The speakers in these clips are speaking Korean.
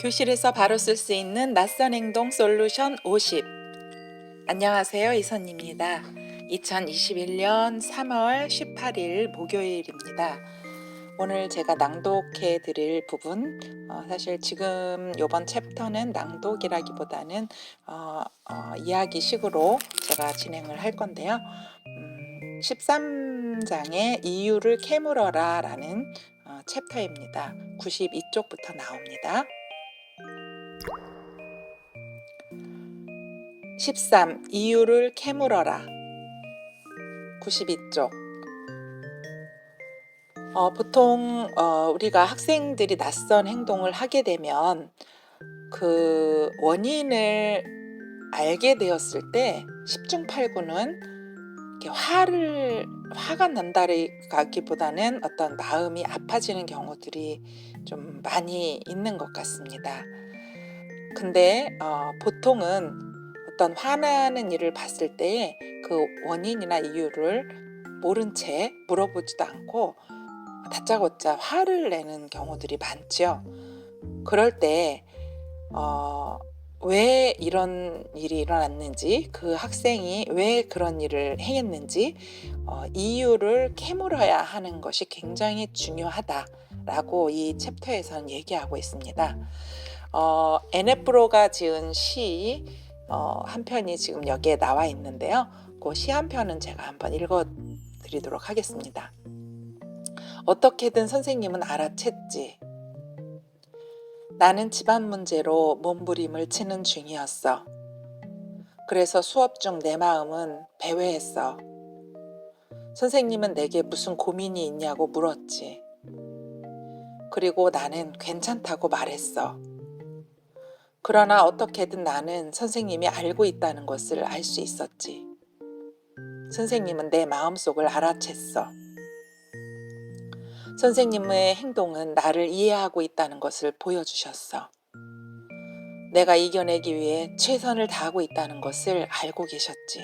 교실에서 바로 쓸 수 있는 낯선 행동 솔루션 50. 안녕하세요. 이선입니다. 2021년 3월 18일 목요일입니다. 오늘 제가 낭독해 드릴 부분, 사실 지금 요번 챕터는 낭독이라기보다는 이야기식으로 제가 진행을 할 건데요. 13장의 이유를 캐물어라 라는 챕터입니다. 92쪽부터 나옵니다. 13. 이유를 캐물어라. 92쪽. 보통 우리가 학생들이 낯선 행동을 하게 되면 그 원인을 알게 되었을 때 10중 8구는 화가 난다기보다는 어떤 마음이 아파지는 경우들이 좀 많이 있는 것 같습니다. 근데 보통은 어떤 화나는 일을 봤을 때 그 원인이나 이유를 모른 채 물어보지도 않고 다짜고짜 화를 내는 경우들이 많죠. 그럴 때 왜 이런 일이 일어났는지, 그 학생이 왜 그런 일을 행했는지 이유를 캐물어야 하는 것이 굉장히 중요하다라고 이 챕터에서는 얘기하고 있습니다. 에네프로가 지은 시 한 편이 지금 여기에 나와 있는데요. 그 시 한 편은 제가 한번 읽어 드리도록 하겠습니다. 어떻게든 선생님은 알아챘지. 나는 집안 문제로 몸부림을 치는 중이었어. 그래서 수업 중 내 마음은 배회했어. 선생님은 내게 무슨 고민이 있냐고 물었지. 그리고 나는 괜찮다고 말했어. 그러나 어떻게든 나는 선생님이 알고 있다는 것을 알 수 있었지. 선생님은 내 마음속을 알아챘어. 선생님의 행동은 나를 이해하고 있다는 것을 보여주셨어. 내가 이겨내기 위해 최선을 다하고 있다는 것을 알고 계셨지.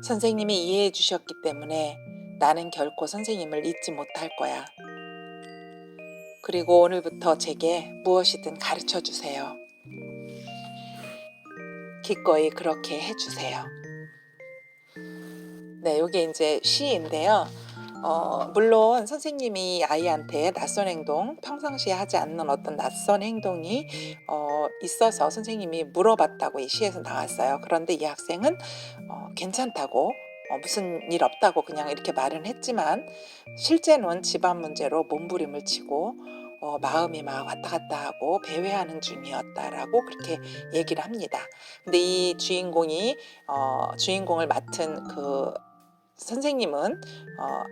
선생님이 이해해 주셨기 때문에 나는 결코 선생님을 잊지 못할 거야. 그리고 오늘부터 제게 무엇이든 가르쳐 주세요. 기꺼이 그렇게 해주세요. 네, 이게 이제 시인데요. 물론 선생님이 아이한테 낯선 행동, 평상시에 하지 않는 어떤 낯선 행동이 있어서 선생님이 물어봤다고 이 시에서 나왔어요. 그런데 이 학생은 괜찮다고, 무슨 일 없다고 그냥 이렇게 말은 했지만 실제는 집안 문제로 몸부림을 치고 마음이 막 왔다 갔다 하고 배회하는 중이었다라고 그렇게 얘기를 합니다. 근데 이 주인공을 맡은 그 선생님은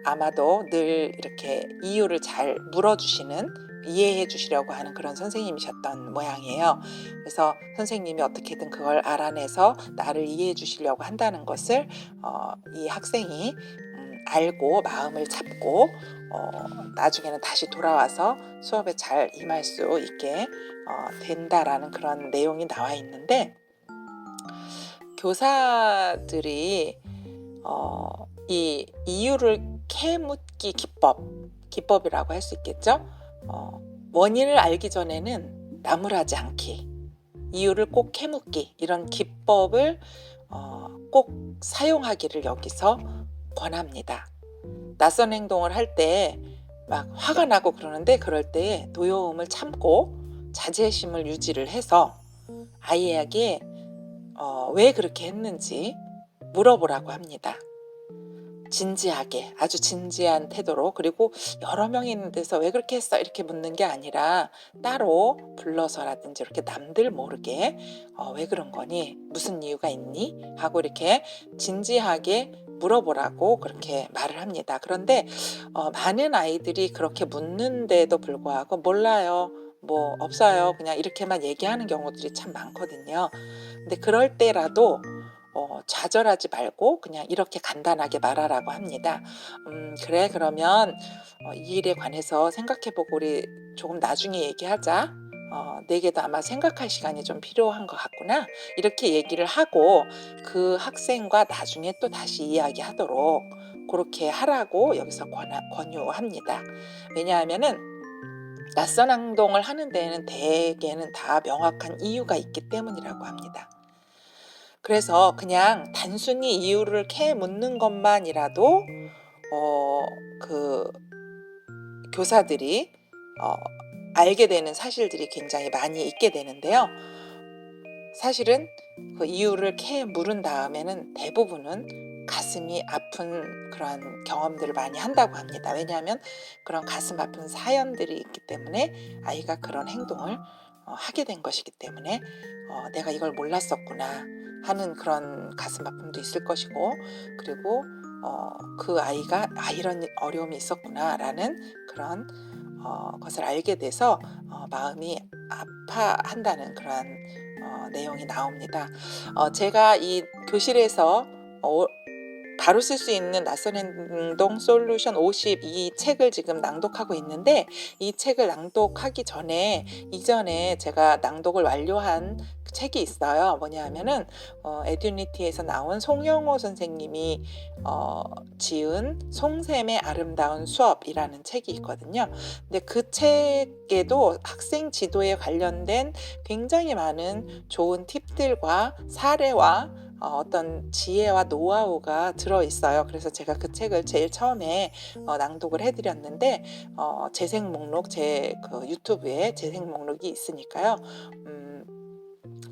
아마도 늘 이렇게 이유를 잘 물어주시는, 이해해 주시려고 하는 그런 선생님이셨던 모양이에요. 그래서 선생님이 어떻게든 그걸 알아내서 나를 이해해 주시려고 한다는 것을 이 학생이 알고 마음을 잡고 나중에는 다시 돌아와서 수업에 잘 임할 수 있게 된다라는 그런 내용이 나와 있는데, 교사들이 이 이유를 캐묻기 기법이라고 할 수 있겠죠. 원인을 알기 전에는 나무라지 않기, 이유를 꼭 캐묻기, 이런 기법을 꼭 사용하기를 여기서 권합니다. 낯선 행동을 할 때 막 화가 나고 그러는데 그럴 때 노여움을 참고 자제심을 유지를 해서 아이에게 왜 그렇게 했는지 물어보라고 합니다. 진지하게, 아주 진지한 태도로, 그리고 여러 명이 있는 데서 왜 그렇게 했어? 이렇게 묻는 게 아니라 따로 불러서라든지 이렇게 남들 모르게 왜 그런 거니? 무슨 이유가 있니? 하고 이렇게 진지하게 물어보라고 그렇게 말을 합니다. 그런데 많은 아이들이 그렇게 묻는데도 불구하고 몰라요, 뭐 없어요, 그냥 이렇게만 얘기하는 경우들이 참 많거든요. 근데 그럴 때라도 좌절하지 말고 그냥 이렇게 간단하게 말하라고 합니다. 그래, 그러면 이 일에 관해서 생각해보고 우리 조금 나중에 얘기하자. 내게도 아마 생각할 시간이 좀 필요한 것 같구나. 이렇게 얘기를 하고 그 학생과 나중에 또 다시 이야기하도록 그렇게 하라고 여기서 권유합니다. 왜냐하면은 낯선 행동을 하는 데에는 대개는 다 명확한 이유가 있기 때문이라고 합니다. 그래서 그냥 단순히 이유를 캐묻는 것만이라도 그 교사들이 어 알게 되는 사실들이 굉장히 많이 있게 되는데요. 사실은 그 이유를 물은 다음에는 대부분은 가슴이 아픈 그런 경험들을 많이 한다고 합니다. 왜냐하면 그런 가슴 아픈 사연들이 있기 때문에 아이가 그런 행동을 하게 된 것이기 때문에 '내가 이걸 몰랐었구나.' 하는 그런 가슴 아픔도 있을 것이고, 그리고 그 아이가 '아 이런 어려움이 있었구나.'라는 그런 것을 알게 돼서 마음이 아파한다는 그런 내용이 나옵니다. 제가 이 교실에서 어 바로 쓸 수 있는 낯선 행동 솔루션 50 이 책을 지금 낭독하고 있는데, 이 책을 낭독하기 전에 이전에 제가 낭독을 완료한 그 책이 있어요. 뭐냐 하면은 에듀니티에서 나온 송영호 선생님이 지은 송샘의 아름다운 수업이라는 책이 있거든요. 근데 그 책에도 학생 지도에 관련된 굉장히 많은 좋은 팁들과 사례와 어떤 지혜와 노하우가 들어있어요. 그래서 제가 그 책을 제일 처음에 낭독을 해드렸는데, 재생 목록, 제 그 유튜브에 재생 목록이 있으니까요.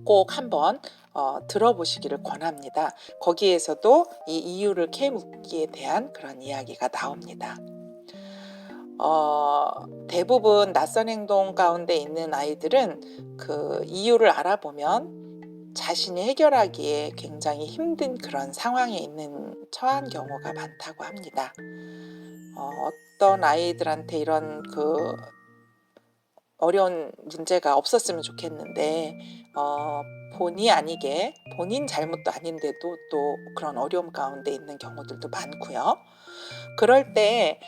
꼭 한번 들어보시기를 권합니다. 거기에서도 이 이유를 캐묻기에 대한 그런 이야기가 나옵니다. 대부분 낯선 행동 가운데 있는 아이들은 그 이유를 알아보면 자신이 해결하기에 굉장히 힘든 그런 상황에 처한 경우가 많다고 합니다. 어떤 아이들한테 이런 그 어려운 문제가 없었으면 좋겠는데 본의 아니게 본인 잘못도 아닌데도 또 그런 어려움 가운데 있는 경우들도 많고요. 그럴 때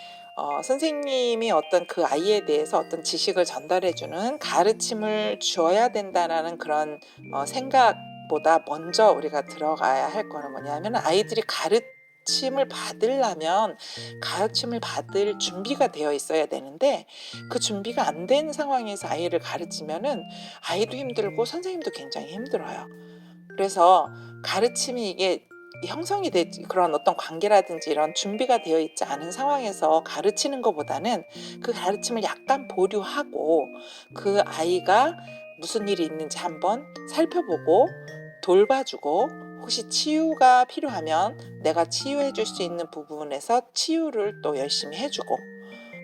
선생님이 어떤 그 아이에 대해서 어떤 지식을 전달해 주는 가르침을 주어야 된다라는 그런 생각보다 먼저 우리가 들어가야 할 거는 뭐냐면, 아이들이 가르침을 받으려면 가르침을 받을 준비가 되어 있어야 되는데, 그 준비가 안 된 상황에서 아이를 가르치면은 아이도 힘들고 선생님도 굉장히 힘들어요. 그래서 가르침이 이게 형성이 되지, 그런 어떤 관계라든지 이런 준비가 되어 있지 않은 상황에서 가르치는 것보다는 그 가르침을 약간 보류하고 그 아이가 무슨 일이 있는지 한번 살펴보고 돌봐주고, 혹시 치유가 필요하면 내가 치유해 줄 수 있는 부분에서 치유를 또 열심히 해주고,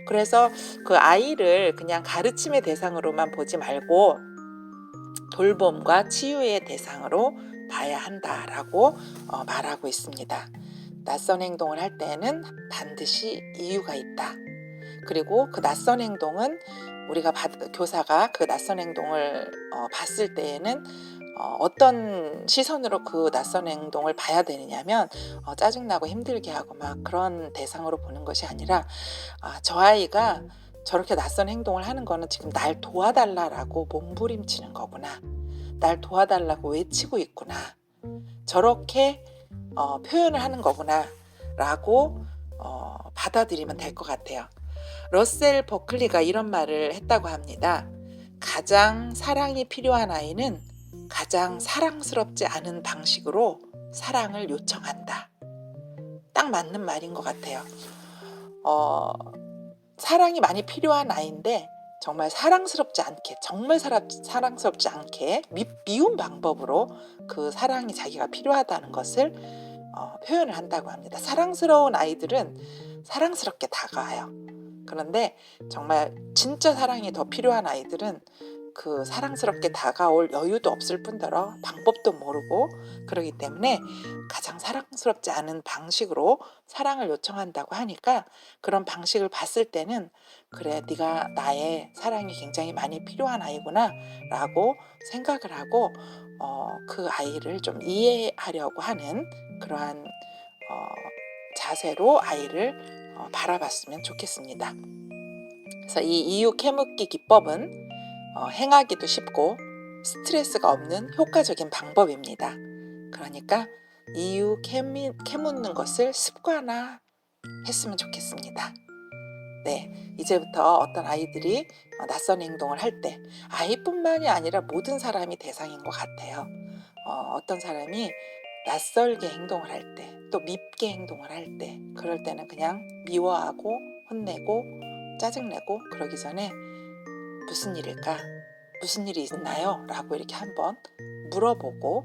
그래서 그 아이를 그냥 가르침의 대상으로만 보지 말고 돌봄과 치유의 대상으로 봐야 한다라고 말하고 있습니다. 낯선 행동을 할 때에는 반드시 이유가 있다. 그리고 그 낯선 행동은 우리가 교사가 그 낯선 행동을 봤을 때에는 어떤 시선으로 그 낯선 행동을 봐야 되느냐면, 짜증나고 힘들게 하고 막 그런 대상으로 보는 것이 아니라, 저 아이가 저렇게 낯선 행동을 하는 거는 지금 날 도와달라라고 몸부림치는 거구나. 날 도와달라고 외치고 있구나. 저렇게 표현을 하는 거구나. 라고 받아들이면 될 것 같아요. 러셀 버클리가 이런 말을 했다고 합니다. 가장 사랑이 필요한 아이는 가장 사랑스럽지 않은 방식으로 사랑을 요청한다. 딱 맞는 말인 것 같아요. 사랑이 많이 필요한 아이인데 정말 사랑스럽지 않게, 정말 사랑스럽지 않게 미운 방법으로 그 사랑이 자기가 필요하다는 것을 표현을 한다고 합니다. 사랑스러운 아이들은 사랑스럽게 다가와요. 그런데 정말 진짜 사랑이 더 필요한 아이들은 그 사랑스럽게 다가올 여유도 없을 뿐더러 방법도 모르고 그러기 때문에 가장 사랑스럽지 않은 방식으로 사랑을 요청한다고 하니까, 그런 방식을 봤을 때는 '그래, 네가 나의 사랑이 굉장히 많이 필요한 아이구나' 라고 생각을 하고 그 아이를 좀 이해하려고 하는 그러한 자세로 아이를 바라봤으면 좋겠습니다. 그래서 이 이유 캐묻기 기법은 행하기도 쉽고 스트레스가 없는 효과적인 방법입니다. 그러니까 이유 캐묻는 것을 습관화했으면 좋겠습니다. 네, 이제부터 어떤 아이들이 낯선 행동을 할 때 아이뿐만이 아니라 모든 사람이 대상인 것 같아요. 어떤 사람이 낯설게 행동을 할 때, 또 밉게 행동을 할 때, 그럴 때는 그냥 미워하고 혼내고 짜증내고 그러기 전에 무슨 일일까? 무슨 일이 있나요? 라고 이렇게 한번 물어보고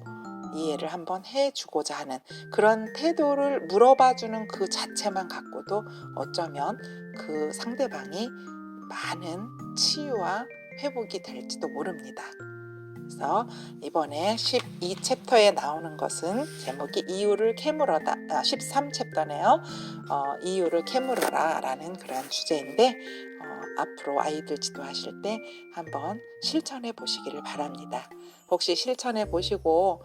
이해를 한번 해주고자 하는 그런 태도를 물어봐주는 그 자체만 갖고도 어쩌면 그 상대방이 많은 치유와 회복이 될지도 모릅니다. 그래서 이번에 12챕터에 나오는 것은 제목이 이유를 캐물어다, 13챕터네요. 이유를 캐물어라 라는 그런 주제인데 앞으로 아이들 지도하실 때 한번 실천해 보시기를 바랍니다. 혹시 실천해 보시고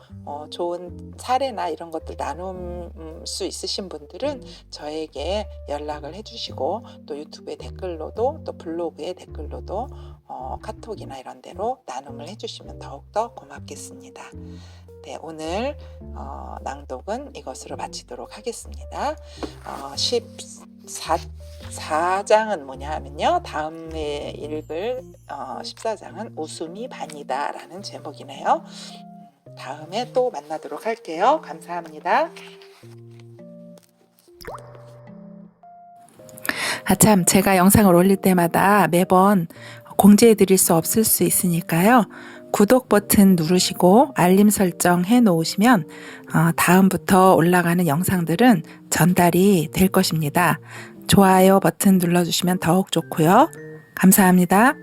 좋은 사례나 이런 것들 나눌 수 있으신 분들은 저에게 연락을 해주시고 또 유튜브에 댓글로도 또 블로그에 댓글로도 카톡이나 이런 데로 나눔을 해주시면 더욱더 고맙겠습니다. 네, 오늘 낭독은 이것으로 마치도록 하겠습니다. 14장은 뭐냐 하면요, 다음에 읽을 14장은 웃음이 반이다 라는 제목이네요. 다음에 또 만나도록 할게요. 감사합니다. 참, 제가 영상을 올릴 때마다 매번 공지해 드릴 수 없을 수 있으니까요. 구독 버튼 누르시고 알림 설정 해 놓으시면 다음부터 올라가는 영상들은 전달이 될 것입니다. 좋아요 버튼 눌러주시면 더욱 좋고요. 감사합니다.